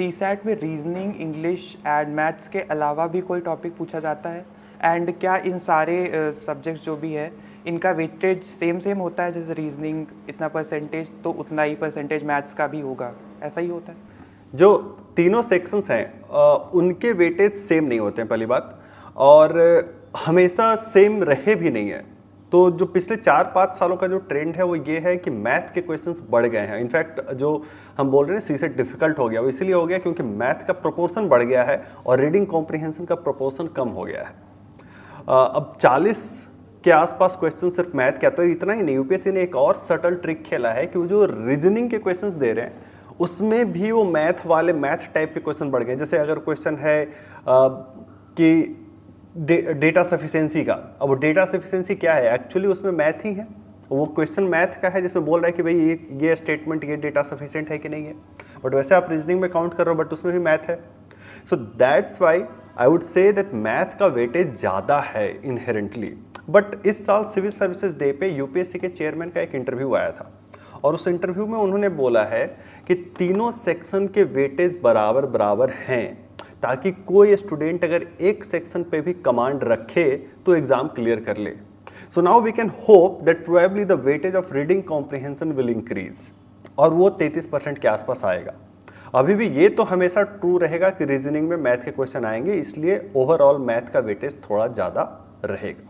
CSAT में reasoning, English and maths के अलावा भी कोई टॉपिक पूछा जाता है? एंड क्या इन सारे सब्जेक्ट्स जो भी है इनका वेटेज सेम होता है? जैसे रीजनिंग इतना परसेंटेज तो उतना ही परसेंटेज मैथ्स का भी होगा, ऐसा ही होता है? जो तीनों सेक्शंस हैं उनके वेटेज सेम नहीं होते हैं पहली बात, और हमेशा सेम रहे भी नहीं है। तो जो पिछले 4-5 सालों का जो ट्रेंड है वो ये है कि मैथ के क्वेश्चंस बढ़ गए हैं। इनफैक्ट जो हम बोल रहे हैं सीसेट डिफिकल्ट हो गया, वो इसलिए हो गया क्योंकि मैथ का प्रोपोर्शन बढ़ गया है और रीडिंग कॉम्प्रिहेंशन का प्रोपोर्शन कम हो गया है। अब 40 के आसपास क्वेश्चन सिर्फ मैथ के आते हैं। इतना ही नहीं, यूपीएससी ने एक और सटल ट्रिक खेला है कि वो जो रीजनिंग के क्वेश्चंस दे रहे हैं उसमें भी वो मैथ वाले मैथ टाइप के क्वेश्चन बढ़ गए। जैसे अगर क्वेश्चन है कि डेटा सफिशिएंसी का, अब वो डेटा सफिशिएंसी क्या है, एक्चुअली उसमें मैथ ही है। वो क्वेश्चन मैथ का है जिसमें बोल रहा है कि भाई ये स्टेटमेंट ये डेटा सफिशिएंट है कि नहीं है, बट वैसे आप रीजनिंग में काउंट कर रहे हो बट उसमें भी मैथ है। So that's why I would say that math का वेटेज ज़्यादा है इनहेरेंटली। बट इस साल सिविल सर्विसेज डे पे यूपीएससी के चेयरमैन का एक इंटरव्यू आया था और उस इंटरव्यू में उन्होंने बोला है कि तीनों सेक्शन के वेटेज बराबर बराबर हैं, ताकि कोई स्टूडेंट अगर एक सेक्शन पे भी कमांड रखे तो एग्जाम क्लियर कर ले। So now we can hope that probably the weightage of reading comprehension will increase, और वो 33% के आसपास आएगा। अभी भी ये तो हमेशा ट्रू रहेगा कि रीजनिंग में मैथ के क्वेश्चन आएंगे, इसलिए ओवरऑल मैथ का वेटेज थोड़ा ज़्यादा रहेगा।